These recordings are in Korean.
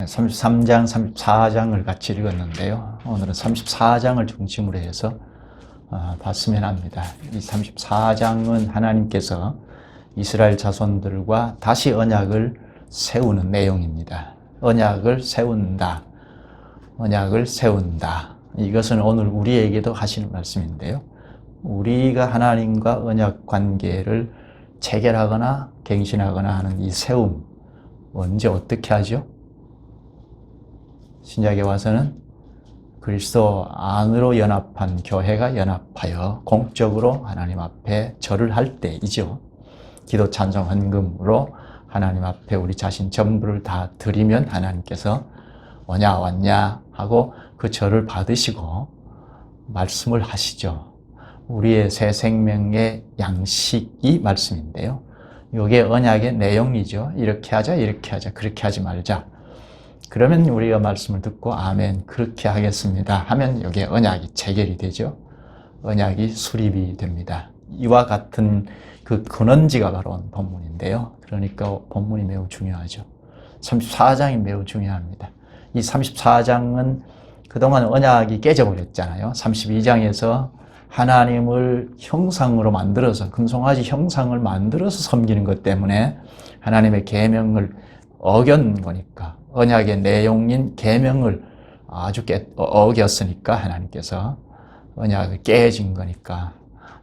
33장, 34장을 같이 읽었는데요. 오늘은 34장을 중심으로 해서 봤으면 합니다. 이 34장은 하나님께서 이스라엘 자손들과 다시 언약을 세우는 내용입니다. 언약을 세운다. 언약을 세운다. 이것은 오늘 우리에게도 하시는 말씀인데요. 우리가 하나님과 언약 관계를 체결하거나 갱신하거나 하는 이 세움, 언제 어떻게 하죠? 신약에 와서는 그리스도 안으로 연합한 교회가 연합하여 공적으로 하나님 앞에 절을 할 때이죠. 기도 찬송 헌금으로 하나님 앞에 우리 자신 전부를 다 드리면 하나님께서 오냐 왔냐 하고 그 절을 받으시고 말씀을 하시죠. 우리의 새 생명의 양식이 말씀인데요. 이게 언약의 내용이죠. 이렇게 하자, 이렇게 하자, 그렇게 하지 말자. 그러면 우리가 말씀을 듣고 아멘 그렇게 하겠습니다 하면 이게 언약이 체결이 되죠. 언약이 수립이 됩니다. 이와 같은 그 근원지가 바로 본문인데요. 그러니까 본문이 매우 중요하죠. 34장이 매우 중요합니다. 이 34장은 그동안 언약이 깨져버렸잖아요. 32장에서 하나님을 형상으로 만들어서 금송아지 형상을 만들어서 섬기는 것 때문에 하나님의 계명을 어긴 거니까 언약의 내용인 계명을 아주 어겼으니까 하나님께서 언약이 깨진 거니까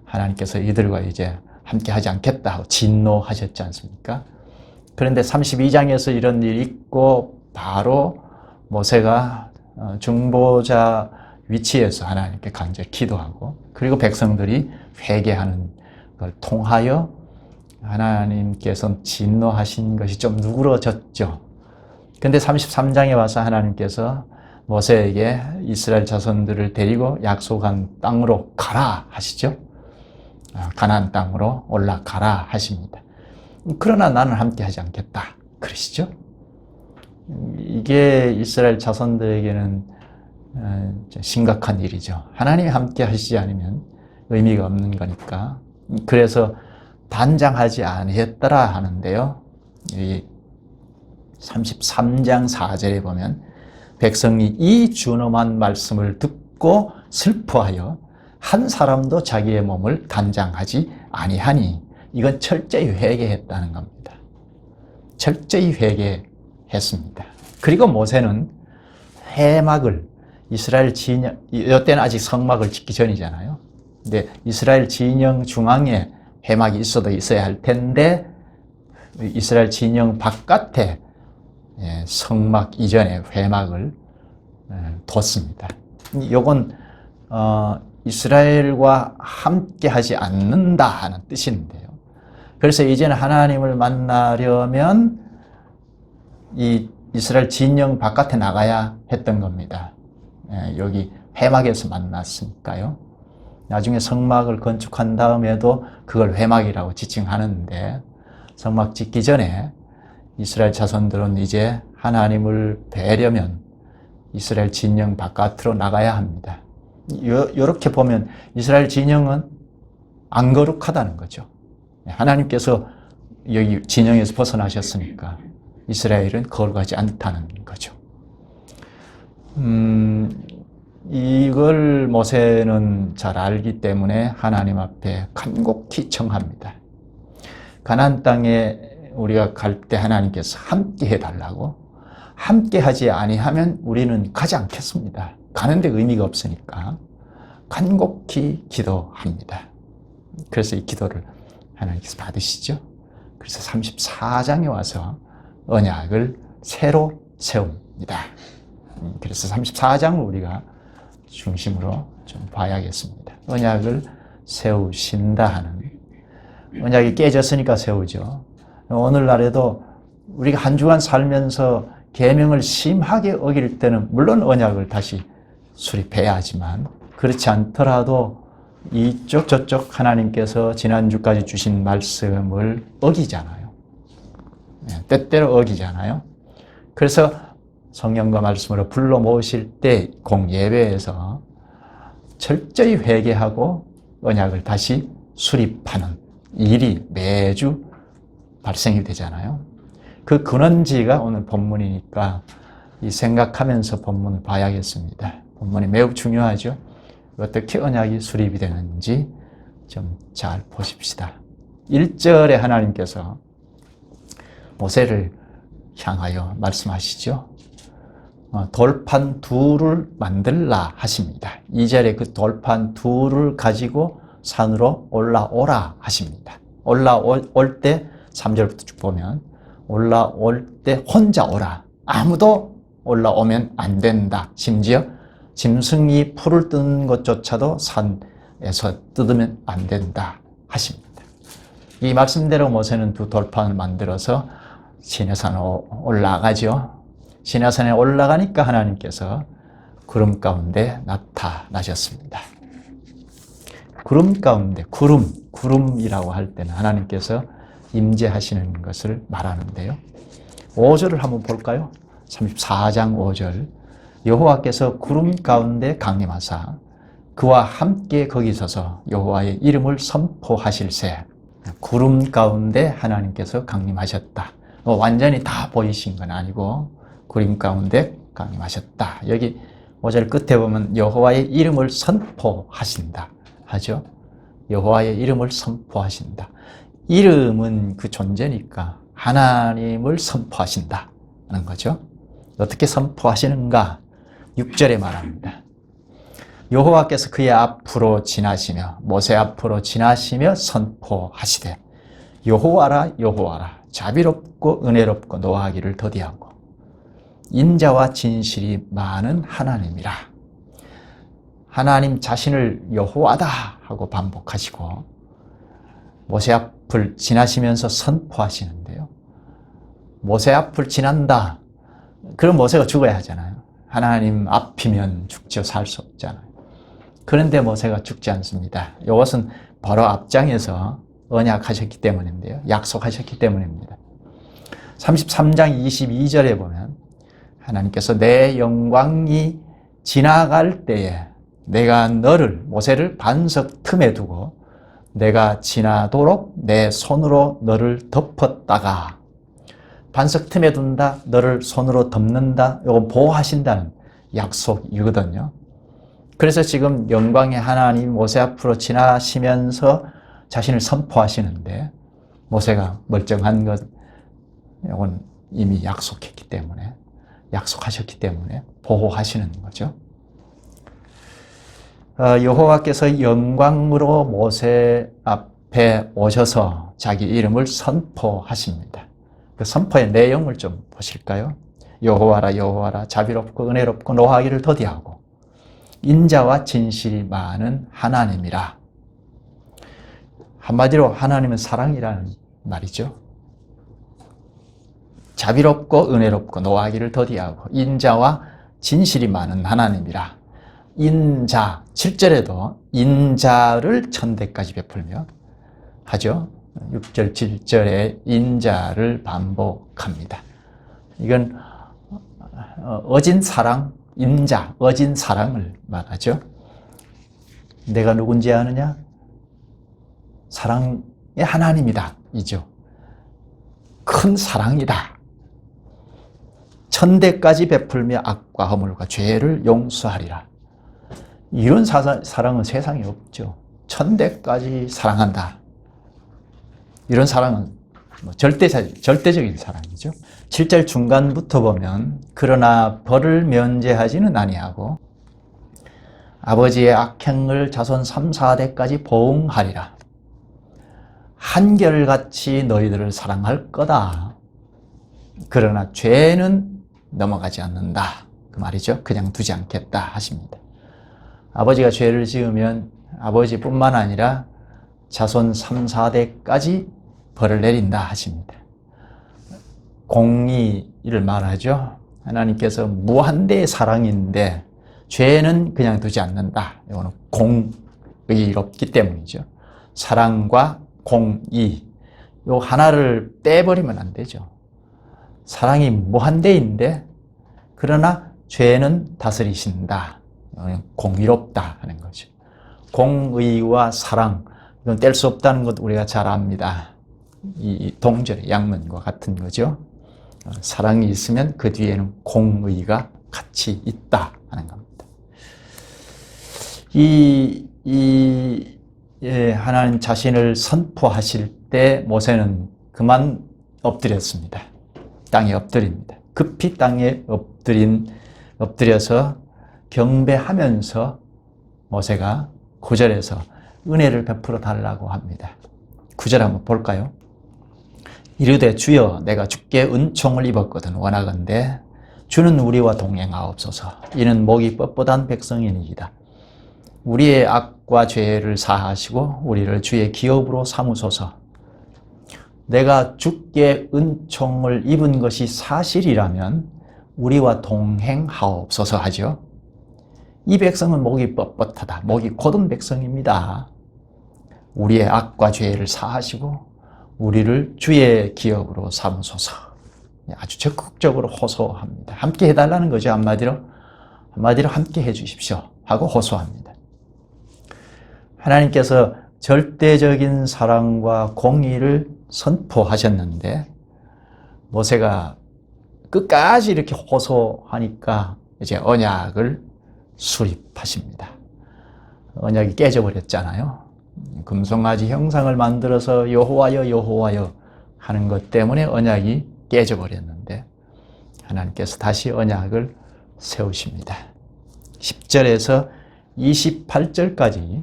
하나님께서 이들과 이제 함께 하지 않겠다 하고 진노하셨지 않습니까? 그런데 32장에서 이런 일이 있고 바로 모세가 중보자 위치에서 하나님께 간절히 기도하고 그리고 백성들이 회개하는 걸 통하여 하나님께서 진노하신 것이 좀 누그러졌죠. 근데 33장에 와서 하나님께서 모세에게 이스라엘 자손들을 데리고 약속한 땅으로 가라 하시죠. 가나안 땅으로 올라가라 하십니다. 그러나 나는 함께 하지 않겠다 그러시죠. 이게 이스라엘 자손들에게는 심각한 일이죠. 하나님이 함께 하시지 않으면 의미가 없는 거니까. 그래서 단장하지 아니했더라 하는데요. 이 33장 4절에 보면 백성이 이 준엄한 말씀을 듣고 슬퍼하여 한 사람도 자기의 몸을 단장하지 아니하니 이건 철저히 회개했다는 겁니다. 철저히 회개했습니다. 그리고 모세는 회막을 이스라엘 진영, 이때는 아직 성막을 짓기 전이잖아요. 근데 이스라엘 진영 중앙에 회막이 있어야 할 텐데 이스라엘 진영 바깥에 성막 이전에 회막을 뒀습니다. 이건 이스라엘과 함께 하지 않는다 하는 뜻인데요. 그래서 이제는 하나님을 만나려면 이 이스라엘 진영 바깥에 나가야 했던 겁니다. 여기 회막에서 만났으니까요. 나중에 성막을 건축한 다음에도 그걸 회막이라고 지칭하는데 성막 짓기 전에 이스라엘 자손들은 이제 하나님을 뵈려면 이스라엘 진영 바깥으로 나가야 합니다. 이렇게 보면 이스라엘 진영은 안 거룩하다는 거죠. 하나님께서 여기 진영에서 벗어나셨으니까 이스라엘은 거룩하지 않다는 거죠. 이걸 모세는 잘 알기 때문에 하나님 앞에 간곡히 청합니다. 가나안 땅에 우리가 갈 때 하나님께서 함께 해달라고 함께 하지 아니하면 우리는 가지 않겠습니다. 가는데 의미가 없으니까 간곡히 기도합니다. 그래서 이 기도를 하나님께서 받으시죠. 그래서 34장에 와서 언약을 새로 세웁니다. 그래서 34장을 우리가 중심으로 좀 봐야겠습니다. 언약을 세우신다 하는 언약이 깨졌으니까 세우죠. 오늘날에도 우리가 한 주간 살면서 계명을 심하게 어길 때는 물론 언약을 다시 수립해야 하지만 그렇지 않더라도 이쪽 저쪽 하나님께서 지난주까지 주신 말씀을 어기잖아요. 때때로 어기잖아요. 그래서 성령과 말씀으로 불러 모으실 때 공예배에서 철저히 회개하고 언약을 다시 수립하는 일이 매주 발생이 되잖아요. 그 근원지가 오늘 본문이니까 이 생각하면서 본문을 봐야겠습니다. 본문이 매우 중요하죠. 어떻게 언약이 수립이 되는지 좀 잘 보십시다. 1절에 하나님께서 모세를 향하여 말씀하시죠. 돌판 둘을 만들라 하십니다. 2절에 그 돌판 둘을 가지고 산으로 올라오라 하십니다. 올라올 때 3절부터 쭉 보면 올라올 때 혼자 오라. 아무도 올라오면 안 된다. 심지어 짐승이 풀을 뜯는 것조차도 산에서 뜯으면 안 된다 하십니다. 이 말씀대로 모세는 두 돌판을 만들어서 시내산으로 올라가죠. 시내산에 올라가니까 하나님께서 구름 가운데 나타나셨습니다. 구름 가운데, 구름이라고 할 때는 하나님께서 임재하시는 것을 말하는데요. 5절을 한번 볼까요? 34장 5절. 여호와께서 구름 가운데 강림하사 그와 함께 거기 서서 여호와의 이름을 선포하실세. 구름 가운데 하나님께서 강림하셨다. 완전히 다 보이신 건 아니고 구름 가운데 강림하셨다. 여기 5절 끝에 보면 여호와의 이름을 선포하신다 하죠. 여호와의 이름을 선포하신다. 이름은 그 존재니까 하나님을 선포하신다 하는 거죠. 어떻게 선포하시는가? 6절에 말합니다. 여호와께서 그의 앞으로 지나시며 모세 앞으로 지나시며 선포하시되 여호와라 여호와라 자비롭고 은혜롭고 노하기를 더디하고 인자와 진실이 많은 하나님이라. 하나님 자신을 여호와다 하고 반복하시고 모세 앞을 지나시면서 선포하시는데요. 모세 앞을 지난다. 그럼 모세가 죽어야 하잖아요. 하나님 앞이면 죽죠. 살 수 없잖아요. 그런데 모세가 죽지 않습니다. 이것은 바로 앞장에서 언약하셨기 때문인데요. 약속하셨기 때문입니다. 33장 22절에 보면 하나님께서 내 영광이 지나갈 때에 내가 너를 모세를 반석 틈에 두고 내가 지나도록 내 손으로 너를 덮었다가 반석 틈에 둔다, 너를 손으로 덮는다, 이건 보호하신다는 약속이거든요. 그래서 지금 영광의 하나님 모세 앞으로 지나시면서 자신을 선포하시는데 모세가 멀쩡한 것, 이건 이미 약속했기 때문에, 약속하셨기 때문에 보호하시는 거죠. 여호와께서 영광으로 모세 앞에 오셔서 자기 이름을 선포하십니다. 그 선포의 내용을 좀 보실까요? 여호와라 여호와라 자비롭고 은혜롭고 노하기를 더디하고 인자와 진실이 많은 하나님이라. 한마디로 하나님은 사랑이라는 말이죠. 자비롭고 은혜롭고 노하기를 더디하고 인자와 진실이 많은 하나님이라. 인자, 7절에도 인자를 천대까지 베풀며 하죠. 6절, 7절에 인자를 반복합니다. 이건 어진 사랑, 인자, 어진 사랑을 말하죠. 내가 누군지 아느냐? 사랑의 하나님이다. 이죠. 큰 사랑이다. 천대까지 베풀며 악과 허물과 죄를 용서하리라. 이런 사랑은 세상에 없죠. 천대까지 사랑한다. 이런 사랑은 절대적인 사랑이죠. 7절 중간부터 보면 그러나 벌을 면제하지는 아니하고 아버지의 악행을 자손 3, 4대까지 보응하리라. 한결같이 너희들을 사랑할 거다. 그러나 죄는 넘어가지 않는다. 그 말이죠. 그냥 두지 않겠다 하십니다. 아버지가 죄를 지으면 아버지뿐만 아니라 자손 3, 4대까지 벌을 내린다 하십니다. 공의를 말하죠. 하나님께서 무한대의 사랑인데 죄는 그냥 두지 않는다. 이거는 공의롭기 때문이죠. 사랑과 공의, 요 하나를 빼버리면 안 되죠. 사랑이 무한대인데 그러나 죄는 다스리신다. 공의롭다 하는 거죠. 공의와 사랑, 이건 뗄 수 없다는 것 우리가 잘 압니다. 이 동절의 양면과 같은 거죠. 사랑이 있으면 그 뒤에는 공의가 같이 있다 하는 겁니다. 하나님 자신을 선포하실 때 모세는 그만 엎드렸습니다. 땅에 엎드립니다. 급히 땅에 엎드려서 경배하면서 모세가 9절에서 은혜를 베풀어 달라고 합니다. 9절 한번 볼까요? 이르되 주여 내가 주께 은총을 입었거든 원하건대 주는 우리와 동행하옵소서. 이는 목이 뻣뻣한 백성이니이다. 우리의 악과 죄를 사하시고 우리를 주의 기업으로 삼으소서. 내가 주께 은총을 입은 것이 사실이라면 우리와 동행하옵소서 하죠. 이 백성은 목이 뻣뻣하다. 목이 곧은 백성입니다. 우리의 악과 죄를 사하시고 우리를 주의 기업으로 삼으소서. 아주 적극적으로 호소합니다. 함께 해달라는 거죠. 한마디로 함께 해주십시오 하고 호소합니다. 하나님께서 절대적인 사랑과 공의를 선포하셨는데 모세가 끝까지 이렇게 호소하니까 이제 언약을 수립하십니다. 언약이 깨져버렸잖아요. 금송아지 형상을 만들어서 여호와여 여호와여 하는 것 때문에 언약이 깨져버렸는데 하나님께서 다시 언약을 세우십니다. 10절에서 28절까지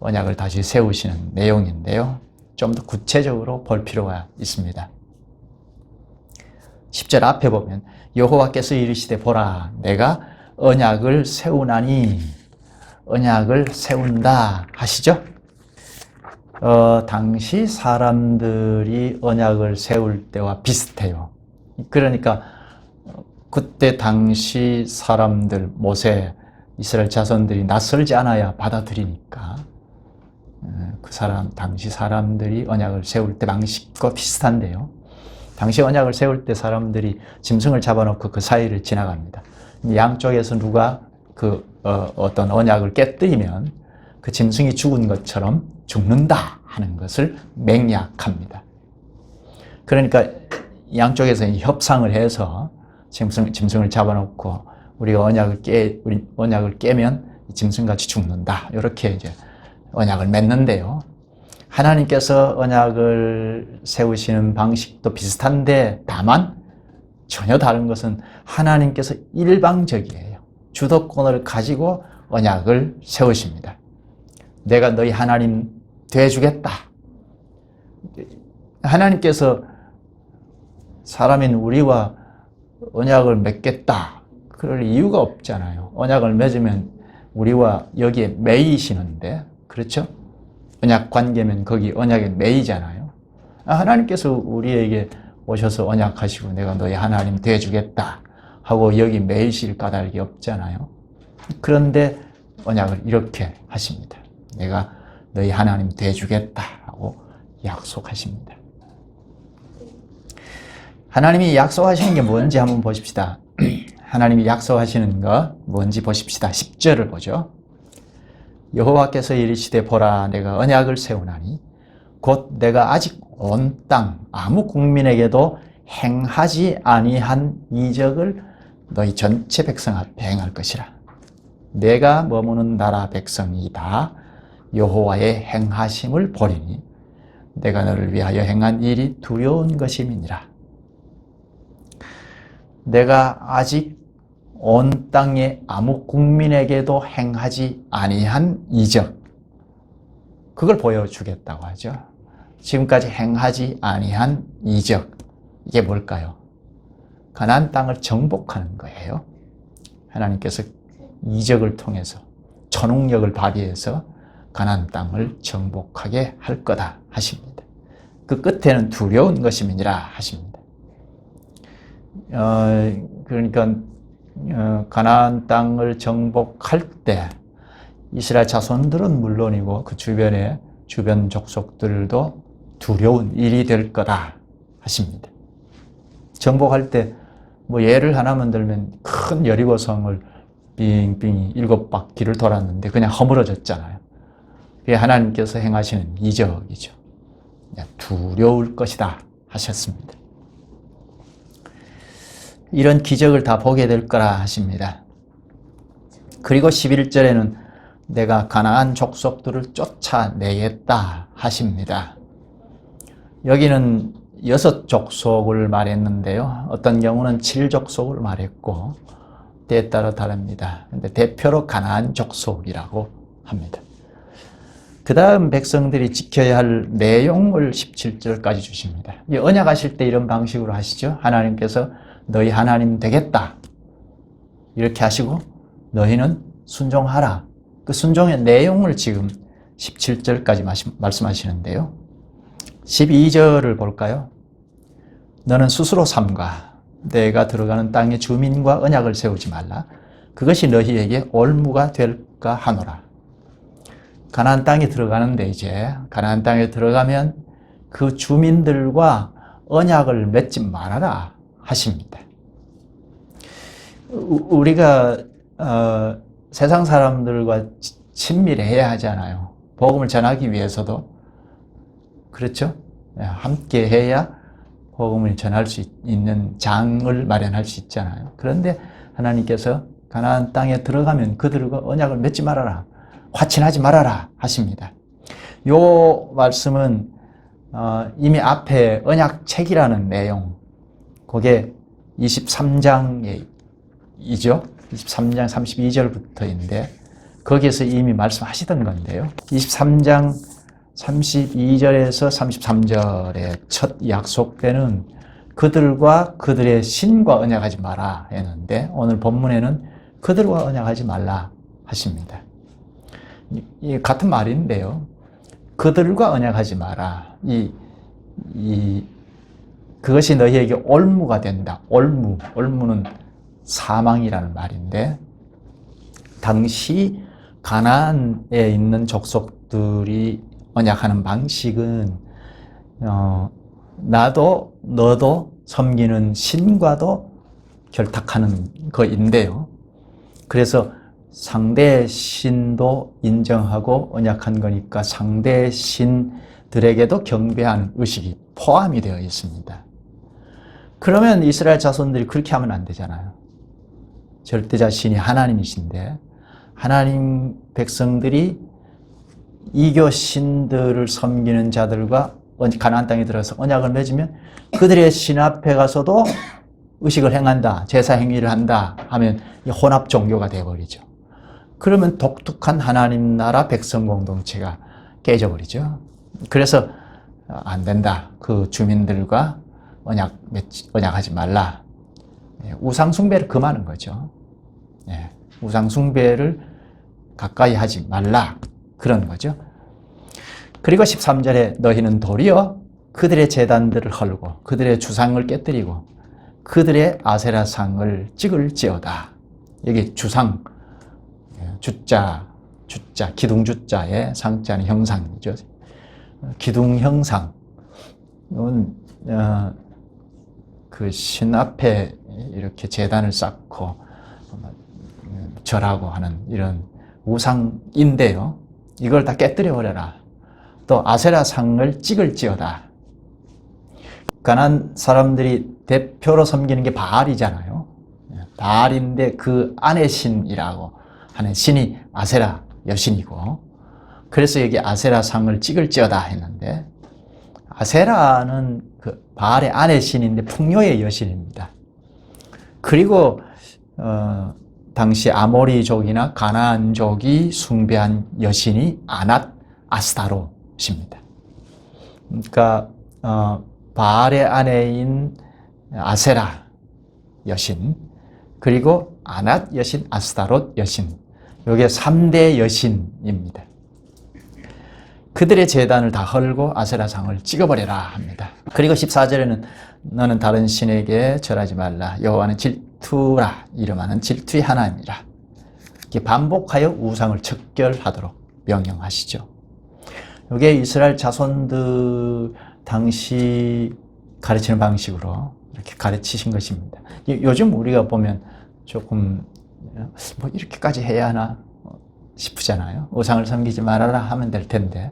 언약을 다시 세우시는 내용인데요. 좀 더 구체적으로 볼 필요가 있습니다. 10절 앞에 보면 여호와께서 이르시되 보라 내가 언약을 세우나니 언약을 세운다 하시죠. 당시 사람들이 언약을 세울 때와 비슷해요. 그러니까 그때 당시 사람들 모세 이스라엘 자손들이 낯설지 않아야 받아들이니까 당시 사람들이 언약을 세울 때 방식과 비슷한데요. 당시 언약을 세울 때 사람들이 짐승을 잡아놓고 그 사이를 지나갑니다. 양쪽에서 누가 어떤 언약을 깨뜨리면 그 짐승이 죽은 것처럼 죽는다 하는 것을 맹약합니다. 그러니까 양쪽에서 협상을 해서 짐승을 잡아놓고 우리가 언약을 깨면 짐승같이 죽는다. 이렇게 이제 언약을 맺는데요. 하나님께서 언약을 세우시는 방식도 비슷한데 다만 전혀 다른 것은 하나님께서 일방적이에요. 주도권을 가지고 언약을 세우십니다. 내가 너희 하나님 되어주겠다. 하나님께서 사람인 우리와 언약을 맺겠다. 그럴 이유가 없잖아요. 언약을 맺으면 우리와 여기에 매이시는데, 그렇죠? 언약 관계면 거기 언약에 매이잖아요. 하나님께서 우리에게 오셔서 언약하시고 내가 너희 하나님 되어주겠다 하고 여기 매이실 까닭이 없잖아요. 그런데 언약을 이렇게 하십니다. 내가 너희 하나님 되어주겠다 하고 약속하십니다. 하나님이 약속하시는 게 뭔지 한번 보십시다. 하나님이 약속하시는 거 뭔지 보십시다. 10절을 보죠. 여호와께서 이르시되 보라 내가 언약을 세우나니 곧 내가 아직 온 땅 아무 국민에게도 행하지 아니한 이적을 너희 전체 백성 앞에 행할 것이라. 내가 머무는 나라 백성이 다 여호와의 행하심을 보리니 내가 너를 위하여 행한 일이 두려운 것임이니라. 내가 아직 온 땅의 아무 국민에게도 행하지 아니한 이적, 그걸 보여주겠다고 하죠. 지금까지 행하지 아니한 이적, 이게 뭘까요? 가나안 땅을 정복하는 거예요. 하나님께서 이적을 통해서 초능력을 발휘해서 가나안 땅을 정복하게 할 거다 하십니다. 그 끝에는 두려운 것임이니라 하십니다. 그러니까 가나안 땅을 정복할 때 이스라엘 자손들은 물론이고 그 주변 족속들도 두려운 일이 될 거다 하십니다. 정복할 때 뭐 예를 하나만 들면 큰 여리고성을 빙빙 7바퀴를 돌았는데 그냥 허물어졌잖아요. 그게 하나님께서 행하시는 이적이죠. 두려울 것이다 하셨습니다. 이런 기적을 다 보게 될 거라 하십니다. 그리고 11절에는 내가 가나안 족속들을 쫓아내겠다 하십니다. 여기는 6족속을 말했는데요. 어떤 경우는 7족속을 말했고 때에 따라 다릅니다. 근데 대표로 가나안 족속이라고 합니다. 그 다음 백성들이 지켜야 할 내용을 17절까지 주십니다. 언약하실 때 이런 방식으로 하시죠. 하나님께서 너희 하나님 되겠다 이렇게 하시고 너희는 순종하라. 그 순종의 내용을 지금 17절까지 말씀하시는데요. 12절을 볼까요? 너는 스스로 삼가 내가 들어가는 땅의 주민과 언약을 세우지 말라. 그것이 너희에게 올무가 될까 하노라. 가나안 땅에 들어가는데 이제 가나안 땅에 들어가면 그 주민들과 언약을 맺지 말아라 하십니다. 우리가 세상 사람들과 친밀해야 하잖아요. 복음을 전하기 위해서도 그렇죠? 함께 해야 복음을 전할 수 있는 장을 마련할 수 있잖아요. 그런데 하나님께서 가나안 땅에 들어가면 그들과 언약을 맺지 말아라. 화친하지 말아라 하십니다. 요 말씀은 이미 앞에 언약책이라는 내용, 그게 23장이죠. 23장 32절부터인데 거기에서 이미 말씀하시던 건데요. 23장 32절에서 33절의 첫 약속되는 그들과 그들의 신과 언약하지 마라 했는데 오늘 본문에는 그들과 언약하지 말라 하십니다. 이 같은 말인데요. 그들과 언약하지 마라. 그것이 너희에게 올무가 된다. 올무는 사망이라는 말인데 당시 가나안에 있는 족속들이 언약하는 방식은 나도 너도 섬기는 신과도 결탁하는 거인데요. 그래서 상대 신도 인정하고 언약한 거니까 상대 신들에게도 경배하는 의식이 포함이 되어 있습니다. 그러면 이스라엘 자손들이 그렇게 하면 안 되잖아요. 절대자 신이 하나님이신데 하나님 백성들이 이교 신들을 섬기는 자들과 가나안 땅에 들어가서 언약을 맺으면 그들의 신 앞에 가서도 의식을 행한다, 제사 행위를 한다 하면 혼합 종교가 되어버리죠. 그러면 독특한 하나님 나라 백성 공동체가 깨져버리죠. 그래서 안 된다. 그 주민들과 언약하지 말라. 우상숭배를 금하는 거죠. 우상숭배를 가까이 하지 말라. 그런 거죠. 그리고 13절에 너희는 도리어 그들의 제단들을 헐고 그들의 주상을 깨뜨리고 그들의 아세라상을 찍을지어다. 여기 주상, 주자, 기둥주자의 상자는 형상이죠. 기둥 형상은 그 신 앞에 이렇게 제단을 쌓고 절하고 하는 이런 우상인데요. 이걸 다 깨뜨려 버려라. 또 아세라상을 찍을지어다. 가나안 사람들이 대표로 섬기는 게 바알이잖아요. 바알인데 그 아내 신이라고 하는 신이 아세라 여신이고, 그래서 여기 아세라상을 찍을지어다 했는데, 아세라는 그 바알의 아내 신인데 풍요의 여신입니다. 그리고 당시 아모리족이나 가나안족이 숭배한 여신이 아낫 아스타롯입니다. 그러니까 바알의 아내인 아세라 여신, 그리고 아낫 여신, 아스타롯 여신, 이게 3대 여신입니다. 그들의 제단을 다 헐고 아세라상을 찍어버려라 합니다. 그리고 14절에는 너는 다른 신에게 절하지 말라. 여호와는 질투라. 이름하는 질투의 하나님이라. 이렇게 반복하여 우상을 척결하도록 명령하시죠. 이게 이스라엘 자손들 당시 가르치는 방식으로 이렇게 가르치신 것입니다. 요즘 우리가 보면 조금 뭐 이렇게까지 해야 하나 싶으잖아요. 우상을 섬기지 말아라 하면 될 텐데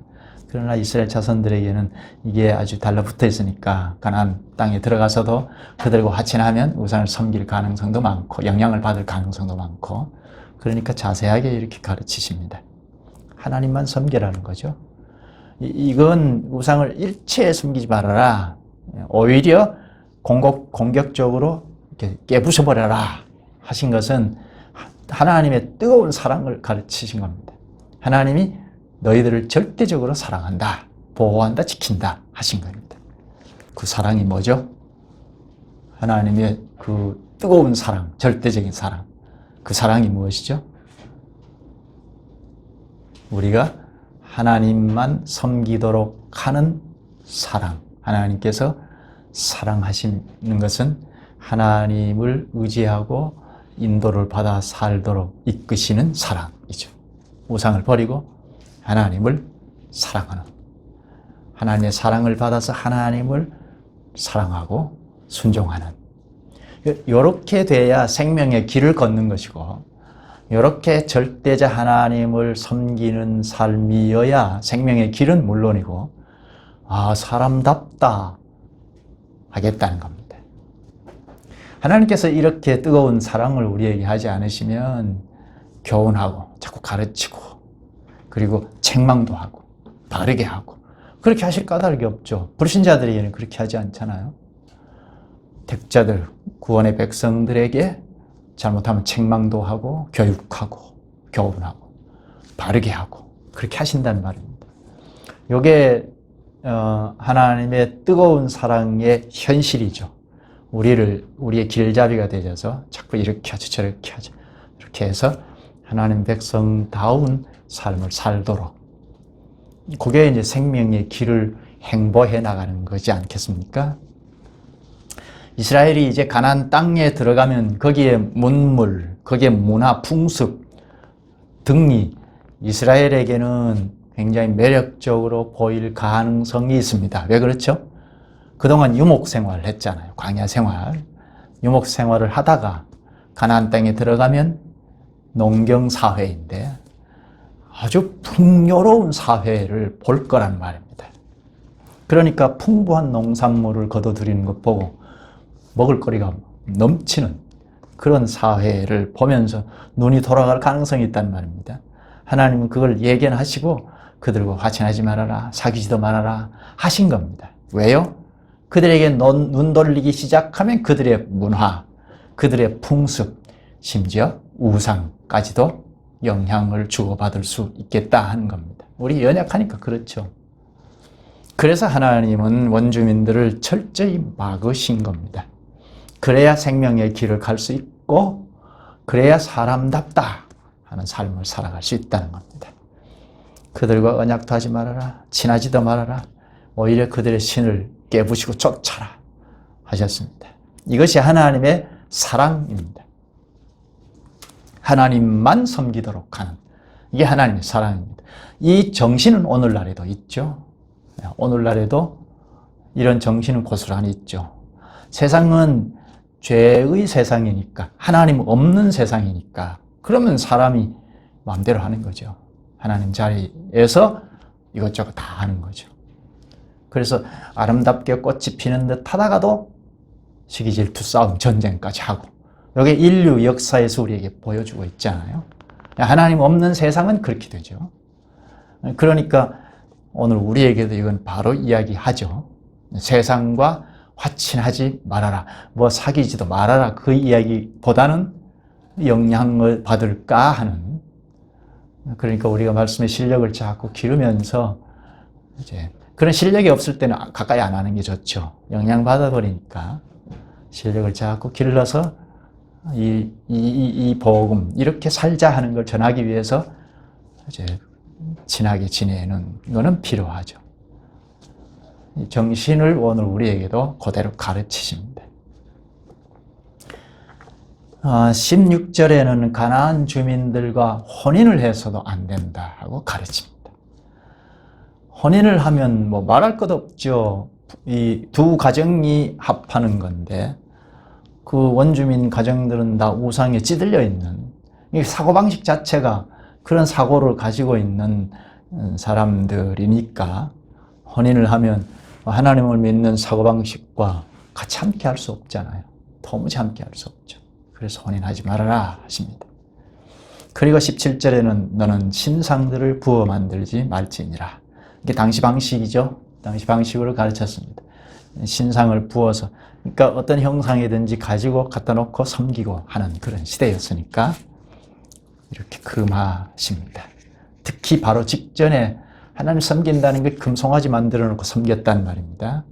그러나 이스라엘 자손들에게는 이게 아주 달라붙어 있으니까 가나안 땅에 들어가서도 그들과 화친하면 우상을 섬길 가능성도 많고 영향을 받을 가능성도 많고, 그러니까 자세하게 이렇게 가르치십니다. 하나님만 섬기라는 거죠. 이건 우상을 일체에 섬기지 말아라. 오히려 공격적으로 이렇게 깨부숴버려라 하신 것은 하나님의 뜨거운 사랑을 가르치신 겁니다. 하나님이 너희들을 절대적으로 사랑한다, 보호한다, 지킨다 하신 겁니다. 그 사랑이 뭐죠? 하나님의 그 뜨거운 사랑, 절대적인 사랑. 그 사랑이 무엇이죠? 우리가 하나님만 섬기도록 하는 사랑. 하나님께서 사랑하시는 것은 하나님을 의지하고 인도를 받아 살도록 이끄시는 사랑이죠. 우상을 버리고 하나님을 사랑하는, 하나님의 사랑을 받아서 하나님을 사랑하고 순종하는, 이렇게 돼야 생명의 길을 걷는 것이고, 이렇게 절대자 하나님을 섬기는 삶이어야 생명의 길은 물론이고, 아, 사람답다 하겠다는 겁니다. 하나님께서 이렇게 뜨거운 사랑을 우리에게 하지 않으시면 교훈하고 자꾸 가르치고 그리고 책망도 하고 바르게 하고 그렇게 하실 까닭이 없죠. 불신자들에게는 그렇게 하지 않잖아요. 택자들, 구원의 백성들에게 잘못하면 책망도 하고 교육하고 교훈하고 바르게 하고 그렇게 하신다는 말입니다. 이게 하나님의 뜨거운 사랑의 현실이죠. 우리의 길잡이가 되셔서 자꾸 이렇게 하죠, 저렇게 하죠. 이렇게 해서 하나님 백성다운 삶을 살도록, 그게 이제 생명의 길을 행보해 나가는 거지 않겠습니까? 이스라엘이 이제 가나안 땅에 들어가면 거기에 문물, 거기에 문화, 풍습 등이 이스라엘에게는 굉장히 매력적으로 보일 가능성이 있습니다. 왜 그렇죠? 그동안 유목 생활을 했잖아요. 광야 생활. 유목 생활을 하다가 가나안 땅에 들어가면 농경 사회인데 아주 풍요로운 사회를 볼 거란 말입니다. 그러니까 풍부한 농산물을 거둬들이는 것 보고 먹을거리가 넘치는 그런 사회를 보면서 눈이 돌아갈 가능성이 있단 말입니다. 하나님은 그걸 예견하시고 그들과 화친하지 말아라, 사귀지도 말아라 하신 겁니다. 왜요? 그들에게 눈 돌리기 시작하면 그들의 문화, 그들의 풍습, 심지어 우상까지도 영향을 주고받을 수 있겠다 하는 겁니다. 우리 연약하니까 그렇죠. 그래서 하나님은 원주민들을 철저히 막으신 겁니다. 그래야 생명의 길을 갈 수 있고 그래야 사람답다 하는 삶을 살아갈 수 있다는 겁니다. 그들과 언약도 하지 말아라, 친하지도 말아라, 오히려 그들의 신을 깨부시고 쫓아라 하셨습니다. 이것이 하나님의 사랑입니다. 하나님만 섬기도록 하는, 이게 하나님의 사랑입니다. 이 정신은 오늘날에도 있죠. 오늘날에도 이런 정신은 고스란히 있죠. 세상은 죄의 세상이니까, 하나님 없는 세상이니까, 그러면 사람이 마음대로 하는 거죠. 하나님 자리에서 이것저것 다 하는 거죠. 그래서 아름답게 꽃이 피는 듯 하다가도 시기 질투 싸움 전쟁까지 하고, 이게 인류 역사에서 우리에게 보여주고 있잖아요. 하나님 없는 세상은 그렇게 되죠. 그러니까 오늘 우리에게도 이건 바로 이야기하죠. 세상과 화친하지 말아라, 뭐 사귀지도 말아라, 그 이야기보다는 영향을 받을까 하는, 그러니까 우리가 말씀의 실력을 자꾸 기르면서 이제 그런 실력이 없을 때는 가까이 안 하는 게 좋죠. 영향받아 버리니까 실력을 자꾸 길러서 이 복음, 이렇게 살자 하는 걸 전하기 위해서 이제 친하게 지내는 거는 필요하죠. 이 정신을 오늘 우리에게도 그대로 가르치십니다. 16절에는 가나안 주민들과 혼인을 해서도 안 된다 하고 가르칩니다. 혼인을 하면 뭐 말할 것 없죠. 이 두 가정이 합하는 건데 그 원주민 가정들은 다 우상에 찌들려 있는, 이 사고방식 자체가 그런 사고를 가지고 있는 사람들이니까 혼인을 하면 하나님을 믿는 사고방식과 같이 함께 할 수 없잖아요. 도무지 함께 할 수 없죠. 그래서 혼인하지 말아라 하십니다. 그리고 17절에는 너는 신상들을 부어 만들지 말지니라. 이게 당시 방식이죠. 당시 방식으로 가르쳤습니다. 신상을 부어서, 그러니까 어떤 형상이든지 가지고 갖다 놓고 섬기고 하는 그런 시대였으니까 이렇게 금하십니다. 특히 바로 직전에 하나님 섬긴다는 게 금송아지 만들어 놓고 섬겼다는 말입니다.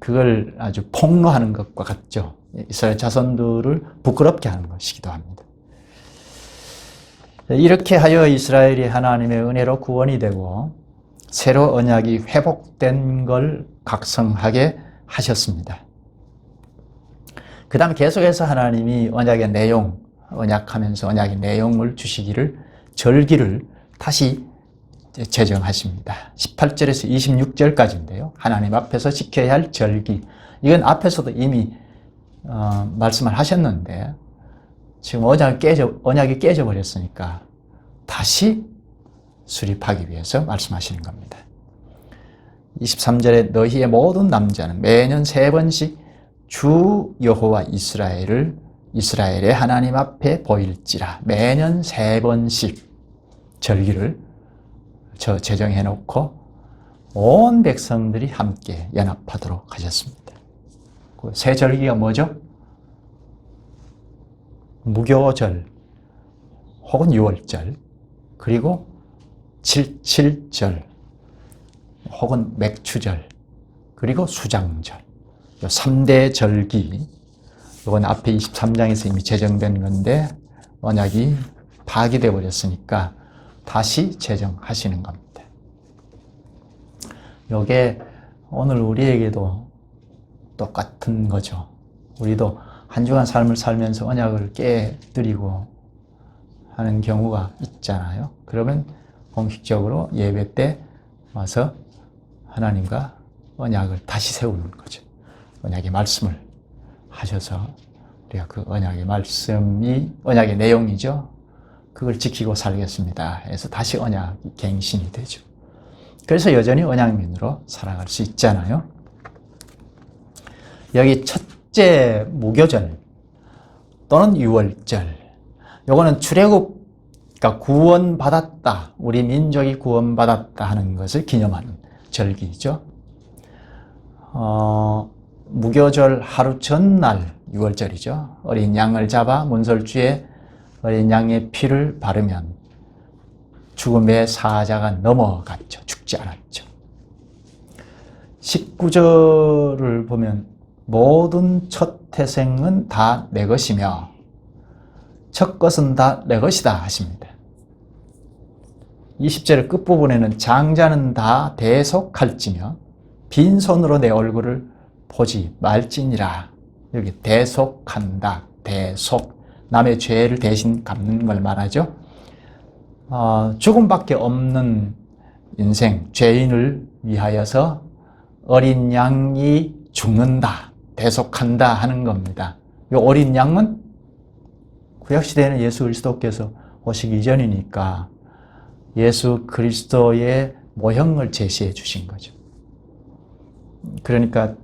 그걸 아주 폭로하는 것과 같죠. 이스라엘 자손들을 부끄럽게 하는 것이기도 합니다. 이렇게 하여 이스라엘이 하나님의 은혜로 구원이 되고 새로 언약이 회복된 걸 각성하게 하셨습니다. 그 다음 계속해서 하나님이 언약의 내용, 언약하면서 언약의 내용을 주시기를 절기를 다시 제정하십니다. 18절에서 26절까지인데요. 하나님 앞에서 지켜야 할 절기. 이건 앞에서도 이미 말씀을 하셨는데 지금 언약이 깨져버렸으니까 다시 수립하기 위해서 말씀하시는 겁니다. 23절에 너희의 모든 남자는 매년 3번씩 주 여호와 이스라엘의 하나님 앞에 보일지라. 매년 3번씩 절기를 제정해 놓고 온 백성들이 함께 연합하도록 하셨습니다. 그 세 절기가 뭐죠? 무교절 혹은 유월절, 그리고 77절 혹은 맥추절, 그리고 수장절. 이 3대 절기, 이건 앞에 23장에서 이미 제정된 건데 언약이 파기되어 버렸으니까 다시 제정하시는 겁니다. 이게 오늘 우리에게도 똑같은 거죠. 우리도 한 주간 삶을 살면서 언약을 깨뜨리고 하는 경우가 있잖아요. 그러면 공식적으로 예배 때 와서 하나님과 언약을 다시 세우는 거죠. 언약의 말씀을 하셔서 우리가 그 언약의 말씀이 언약의 내용이죠. 그걸 지키고 살겠습니다 해서 다시 언약이 갱신이 되죠. 그래서 여전히 언약민으로 살아갈 수 있잖아요. 여기 첫째 무교절 또는 유월절, 요거는 출애굽, 그러니까 구원받았다, 우리 민족이 구원받았다 하는 것을 기념하는 절기죠. 무교절 하루 전날 유월절이죠. 어린 양을 잡아 문설주에 어린 양의 피를 바르면 죽음의 사자가 넘어갔죠. 죽지 않았죠. 19절을 보면 모든 첫 태생은 다 내 것이며 첫 것은 다 내 것이다 하십니다. 20절 끝부분에는 장자는 다 대속할지며 빈손으로 내 얼굴을 보지 말지니라. 여기 대속한다, 대속, 남의 죄를 대신 갚는 걸 말하죠. 죽음밖에 없는 인생, 죄인을 위하여서 어린 양이 죽는다, 대속한다 하는 겁니다. 이 어린 양은 구약시대에는 예수 그리스도께서 오시기 이전이니까 예수 그리스도의 모형을 제시해 주신 거죠. 그러니까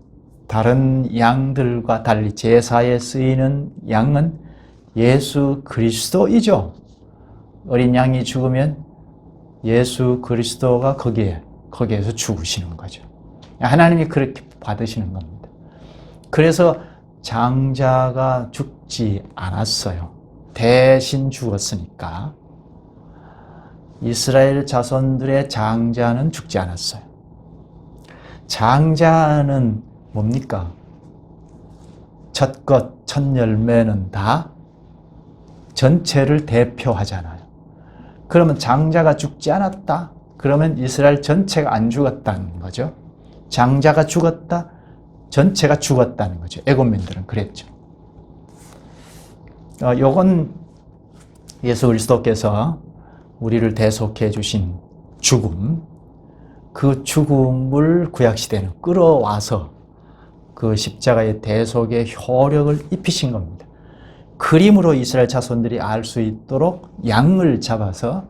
다른 양들과 달리 제사에 쓰이는 양은 예수 그리스도이죠. 어린 양이 죽으면 예수 그리스도가 거기에서 죽으시는 거죠. 하나님이 그렇게 받으시는 겁니다. 그래서 장자가 죽지 않았어요. 대신 죽었으니까. 이스라엘 자손들의 장자는 죽지 않았어요. 장자는 뭡니까? 첫 것, 첫 열매는 다 전체를 대표하잖아요. 그러면 장자가 죽지 않았다? 그러면 이스라엘 전체가 안 죽었다는 거죠. 장자가 죽었다? 전체가 죽었다는 거죠. 애굽민들은 그랬죠. 요건 예수 그리스도께서 우리를 대속해 주신 죽음, 그 죽음을 구약시대는 끌어와서 그 십자가의 대속의 효력을 입히신 겁니다. 그림으로 이스라엘 자손들이 알 수 있도록 양을 잡아서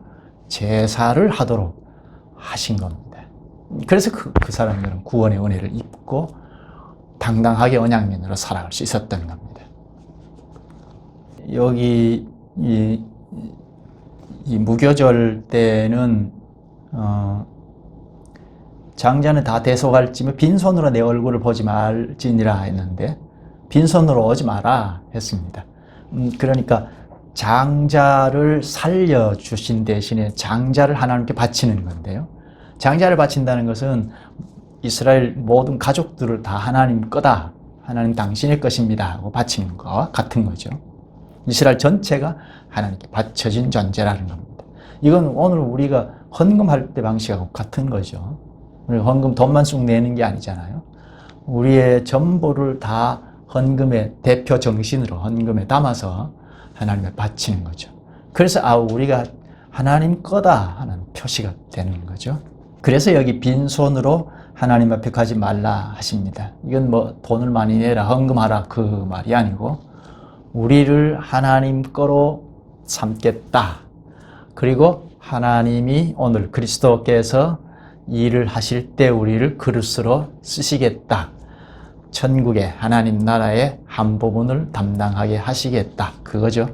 제사를 하도록 하신 겁니다. 그래서 그 사람들은 구원의 은혜를 입고 당당하게 언약민으로 살아갈 수 있었던 겁니다. 여기 이 무교절 때는 장자는 다 대속할지며 빈손으로 내 얼굴을 보지 말지니라 했는데 빈손으로 오지 마라 했습니다. 그러니까 장자를 살려주신 대신에 장자를 하나님께 바치는 건데요. 장자를 바친다는 것은 이스라엘 모든 가족들을 다 하나님 거다, 하나님 당신의 것입니다 하고 바치는 것과 같은 거죠. 이스라엘 전체가 하나님께 바쳐진 존재라는 겁니다. 이건 오늘 우리가 헌금할 때 방식하고 같은 거죠. 우리 헌금 돈만 쑥 내는 게 아니잖아요. 우리의 전부를 다 헌금의 대표 정신으로 헌금에 담아서 하나님에 바치는 거죠. 그래서 우리가 하나님 거다 하는 표시가 되는 거죠. 그래서 여기 빈손으로 하나님 앞에 가지 말라 하십니다. 이건 뭐 돈을 많이 내라, 헌금하라 그 말이 아니고 우리를 하나님 거로 삼겠다. 그리고 하나님이 오늘 그리스도께서 일을 하실 때 우리를 그릇으로 쓰시겠다. 천국의 하나님 나라의 한 부분을 담당하게 하시겠다. 그거죠.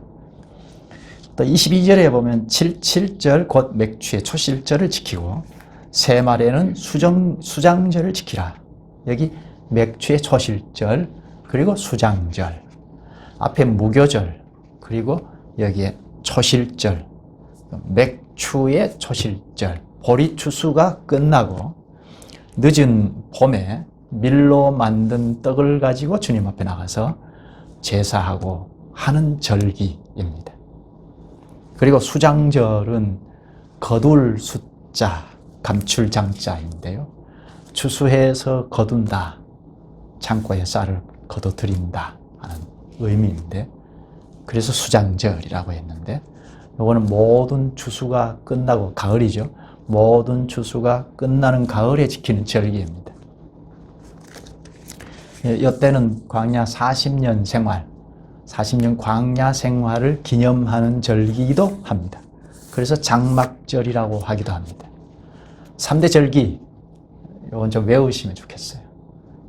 또 22절에 보면 7절 곧 맥추의 초실절을 지키고 새말에는 수장절을 지키라. 여기 맥추의 초실절 그리고 수장절, 앞에 무교절, 그리고 여기에 초실절, 맥추의 초실절, 보리 추수가 끝나고 늦은 봄에 밀로 만든 떡을 가지고 주님 앞에 나가서 제사하고 하는 절기입니다. 그리고 수장절은 거둘 숫자, 감출 장자인데요. 추수해서 거둔다, 창고에 쌀을 거둬들인다 하는 의미인데, 그래서 수장절이라고 했는데, 이거는 모든 추수가 끝나고, 가을이죠. 모든 추수가 끝나는 가을에 지키는 절기입니다. 이때는 광야 40년 생활, 40년 광야 생활을 기념하는 절기이기도 합니다. 그래서 장막절이라고 하기도 합니다. 3대 절기, 이건 좀 외우시면 좋겠어요.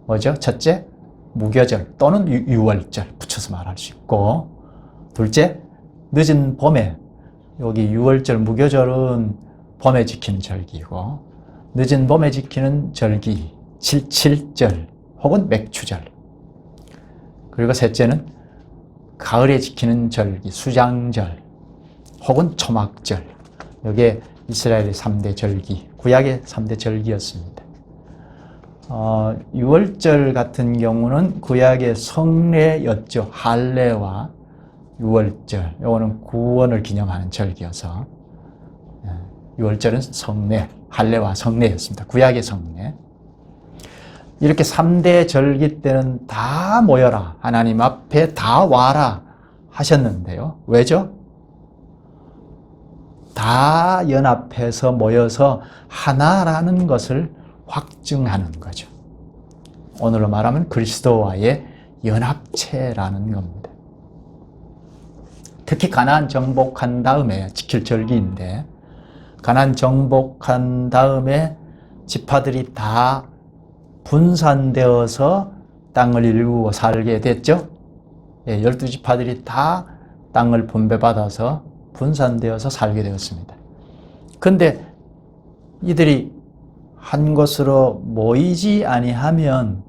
뭐죠? 첫째, 무교절 또는 유월절, 붙여서 말할 수 있고, 둘째, 늦은 봄에, 여기 유월절, 무교절은 봄에 지키는 절기고, 늦은 봄에 지키는 절기, 7.7절 혹은 맥추절. 그리고 셋째는 가을에 지키는 절기, 수장절 혹은 초막절. 이게 이스라엘의 3대 절기, 구약의 3대 절기였습니다. 유월절 같은 경우는 구약의 성례였죠. 할례와 유월절, 이거는 구원을 기념하는 절기여서 유월절은 성례, 할례와 성례였습니다. 구약의 성례. 이렇게 3대 절기 때는 다 모여라, 하나님 앞에 다 와라 하셨는데요. 왜죠? 다 연합해서 모여서 하나라는 것을 확증하는 거죠. 오늘로 말하면 그리스도와의 연합체라는 겁니다. 특히 가나안 정복한 다음에 지킬 절기인데, 가나안 정복한 다음에 지파들이 다 분산되어서 땅을 일구고 살게 됐죠. 12지파들이 다 땅을 분배받아서 분산되어서 살게 되었습니다. 그런데 이들이 한 곳으로 모이지 아니하면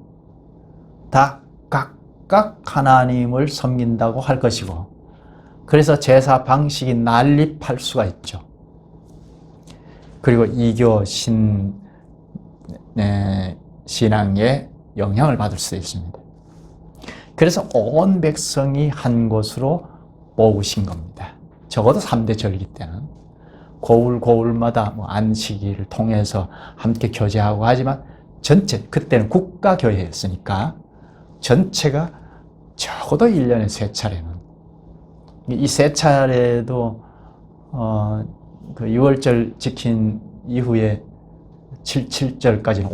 다 각각 하나님을 섬긴다고 할 것이고, 그래서 제사 방식이 난립할 수가 있죠. 그리고 이교 신앙에 영향을 받을 수 있습니다. 그래서 온 백성이 한 곳으로 모으신 겁니다. 적어도 3대 절기 때는 고울마다 안식일을 통해서 함께 교제하고 하지만 전체, 그때는 국가교회였으니까 전체가 적어도 1년에 3차례는, 이 3차례도 그 6월절 지킨 이후에 7절까지는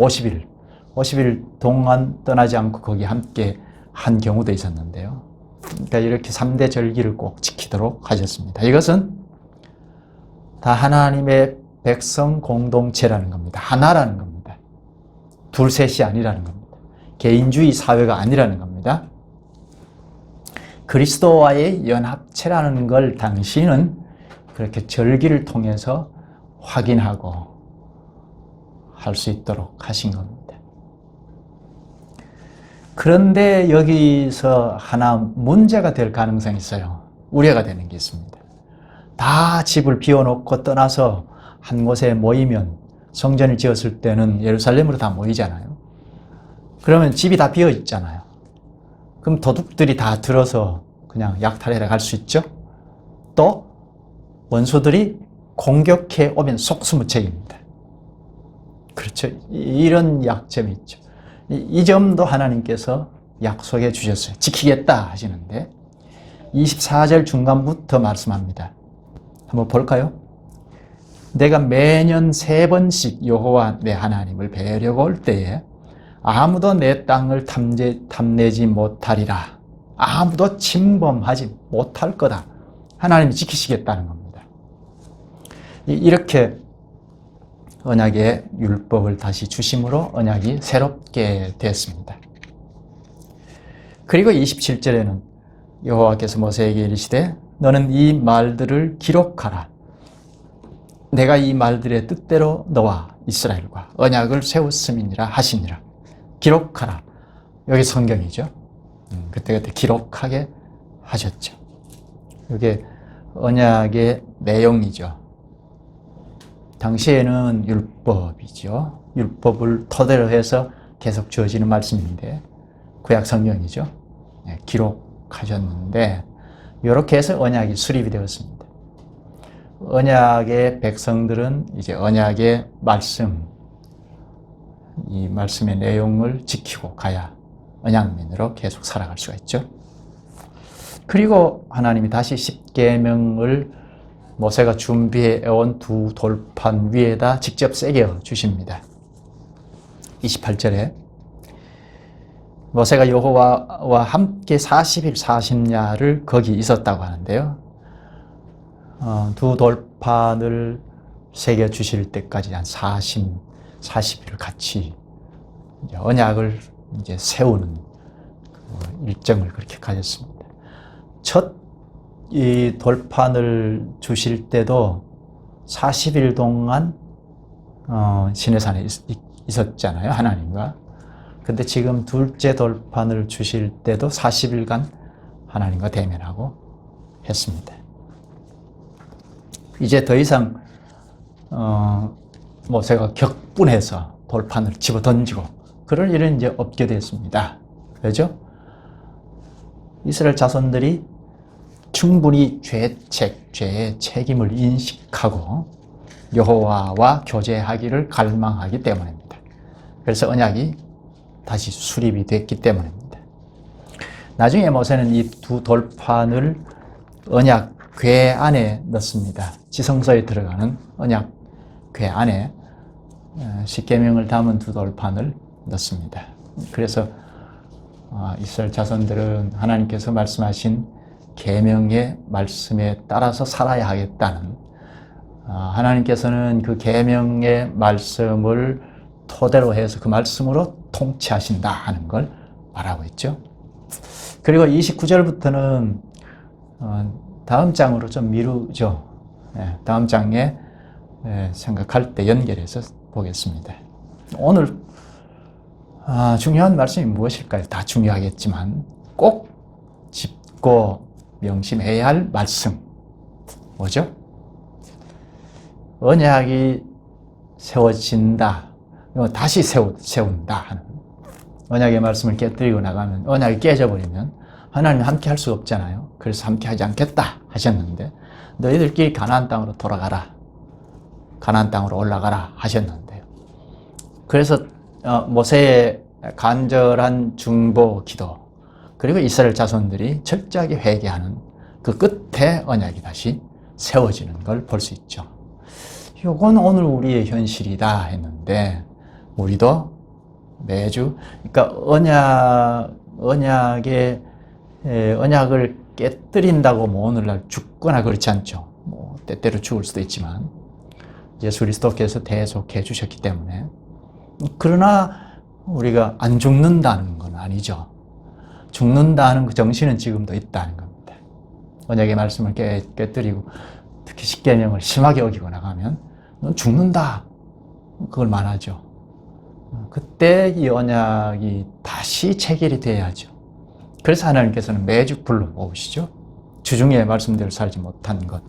50일 동안 떠나지 않고 거기 함께 한 경우도 있었는데요. 그러니까 이렇게 3대 절기를 꼭 지키도록 하셨습니다. 이것은 다 하나님의 백성 공동체라는 겁니다. 하나라는 겁니다. 둘, 셋이 아니라는 겁니다. 개인주의 사회가 아니라는 겁니다. 그리스도와의 연합체라는 걸 당신은 그렇게 절기를 통해서 확인하고 할 수 있도록 하신 겁니다. 그런데 여기서 하나 문제가 될 가능성이 있어요. 우려가 되는 게 있습니다. 다 집을 비워놓고 떠나서 한 곳에 모이면 성전을 지었을 때는 예루살렘으로 다 모이잖아요. 그러면 집이 다 비어 있잖아요. 그럼 도둑들이 다 들어서 그냥 약탈해 갈 수 있죠? 또 원수들이 공격해 오면 속수무책입니다. 그렇죠. 이런 약점이 있죠. 이 점도 하나님께서 약속해 주셨어요. 지키겠다 하시는데 24절 중간부터 말씀합니다. 한번 볼까요? 내가 매년 3번씩 여호와 내 하나님을 뵈려고 올 때에 아무도 내 땅을 탐내지 못하리라. 아무도 침범하지 못할 거다. 하나님이 지키시겠다는 겁니다. 이렇게 언약의 율법을 다시 주심으로 언약이 새롭게 됐습니다. 그리고 27절에는 여호와께서 모세에게 이르시되 너는 이 말들을 기록하라. 내가 이 말들의 뜻대로 너와 이스라엘과 언약을 세웠음이니라 하시니라. 기록하라. 여기 성경이죠. 그때그때 기록하게 하셨죠. 이게 언약의 내용이죠. 당시에는 율법이죠. 율법을 토대로 해서 계속 주어지는 말씀인데 구약 성경이죠. 기록하셨는데 이렇게 해서 언약이 수립이 되었습니다. 언약의 백성들은 이제 언약의 말씀, 이 말씀의 내용을 지키고 가야 언약민으로 계속 살아갈 수가 있죠. 그리고 하나님이 다시 십계명을 모세가 준비해온 두 돌판 위에다 직접 새겨 주십니다. 28절에 모세가 여호와와 함께 40일 40야를 거기 있었다고 하는데요. 두 돌판을 새겨 주실 때까지 한 40일을 같이 이제 언약을 이제 세우는 일정을 그렇게 가졌습니다. 첫 이 돌판을 주실 때도 40일 동안 시내산에 있었잖아요, 하나님과. 근데 지금 둘째 돌판을 주실 때도 40일간 하나님과 대면하고 했습니다. 이제 더 이상 모세가 격분해서 돌판을 집어 던지고 그럴 일은 이제 없게 됐습니다. 왜죠? 이스라엘 자손들이 충분히 죄의 책임을 인식하고 여호와와 교제하기를 갈망하기 때문입니다. 그래서 언약이 다시 수립이 됐기 때문입니다. 나중에 모세는 이 두 돌판을 언약궤 안에 넣습니다. 지성소에 들어가는 언약궤 안에 십계명을 담은 두 돌판을 넣습니다. 그래서 이스라엘 자손들은 하나님께서 말씀하신 계명의 말씀에 따라서 살아야 하겠다는, 하나님께서는 그 계명의 말씀을 토대로 해서 그 말씀으로 통치하신다 하는 걸 말하고 있죠. 그리고 29절부터는 다음 장으로 좀 미루죠. 다음 장에 생각할 때 연결해서 보겠습니다. 오늘 중요한 말씀이 무엇일까요? 다 중요하겠지만 꼭 짚고 명심해야 할 말씀 뭐죠? 언약이 세워진다, 다시 세운다 하는, 언약의 말씀을 깨뜨리고 나가면, 언약이 깨져버리면 하나님이 함께 할 수가 없잖아요. 그래서 함께 하지 않겠다 하셨는데 너희들끼리 가나안 땅으로 돌아가라, 가나안 땅으로 올라가라 하셨는데요. 그래서 모세의 간절한 중보 기도, 그리고 이스라엘 자손들이 철저하게 회개하는 그 끝에 언약이 다시 세워지는 걸 볼 수 있죠. 이건 오늘 우리의 현실이다 했는데 우리도 매주, 그러니까 언약을 깨뜨린다고 뭐 오늘날 죽거나 그렇지 않죠. 뭐 때때로 죽을 수도 있지만 예수 그리스도께서 대속해 주셨기 때문에. 그러나 우리가 안 죽는다는 건 아니죠. 죽는다는 그 정신은 지금도 있다는 겁니다. 언약의 말씀을 깨뜨리고 특히 십계명을 심하게 어기고 나가면 넌 죽는다. 그걸 말하죠. 그때 이 언약이 다시 체결이 돼야죠. 그래서 하나님께서는 매주 불러 모으시죠. 주중에 말씀대로 살지 못한 것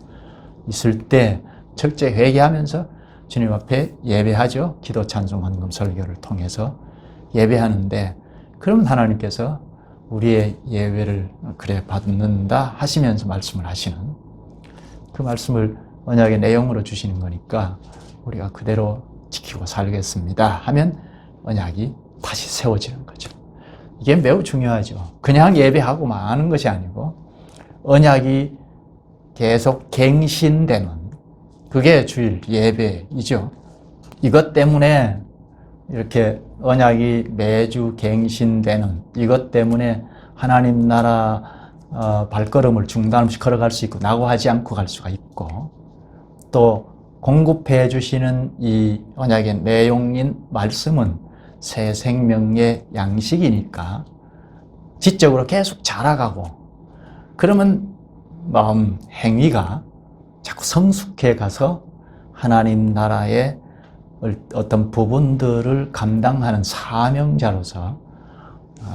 있을 때 철저히 회개하면서 주님 앞에 예배하죠. 기도, 찬송, 헌금, 설교를 통해서 예배하는데, 그러면 하나님께서 우리의 예배를 그래 받는다 하시면서 말씀을 하시는, 그 말씀을 언약의 내용으로 주시는 거니까 우리가 그대로 지키고 살겠습니다 하면 언약이 다시 세워지는 거죠. 이게 매우 중요하죠. 그냥 예배하고 마는 것이 아니고 언약이 계속 갱신되는, 그게 주일 예배이죠. 이것 때문에 이렇게 언약이 매주 갱신되는, 이것 때문에 하나님 나라 발걸음을 중단 없이 걸어갈 수 있고 낙오하지 않고 갈 수가 있고, 또 공급해 주시는 이 언약의 내용인 말씀은 새 생명의 양식이니까 지적으로 계속 자라가고, 그러면 마음 행위가 자꾸 성숙해 가서 하나님 나라의 어떤 부분들을 감당하는 사명자로서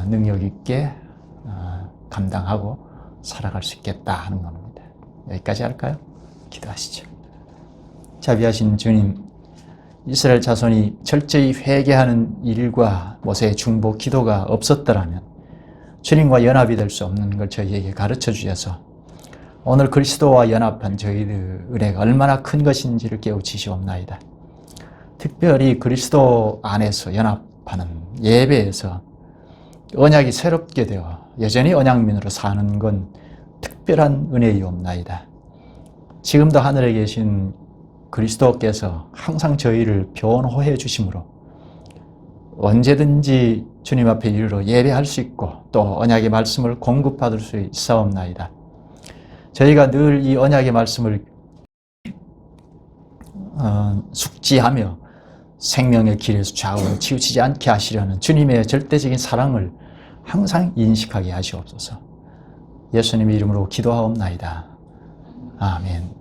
능력 있게 감당하고 살아갈 수 있겠다 하는 겁니다. 여기까지 할까요? 기도하시죠. 자비하신 주님, 이스라엘 자손이 철저히 회개하는 일과 모세의 중보 기도가 없었더라면 주님과 연합이 될 수 없는 걸 저희에게 가르쳐 주셔서 오늘 그리스도와 연합한 저희들의 은혜가 얼마나 큰 것인지를 깨우치시옵나이다. 특별히 그리스도 안에서 연합하는 예배에서 언약이 새롭게 되어 여전히 언약민으로 사는 건 특별한 은혜이옵나이다. 지금도 하늘에 계신 그리스도께서 항상 저희를 변호해 주심으로 언제든지 주님 앞에 이르러 예배할 수 있고 또 언약의 말씀을 공급받을 수 있사옵나이다. 저희가 늘 이 언약의 말씀을 숙지하며 생명의 길에서 좌우로 치우치지 않게 하시려는 주님의 절대적인 사랑을 항상 인식하게 하시옵소서. 예수님의 이름으로 기도하옵나이다. 아멘.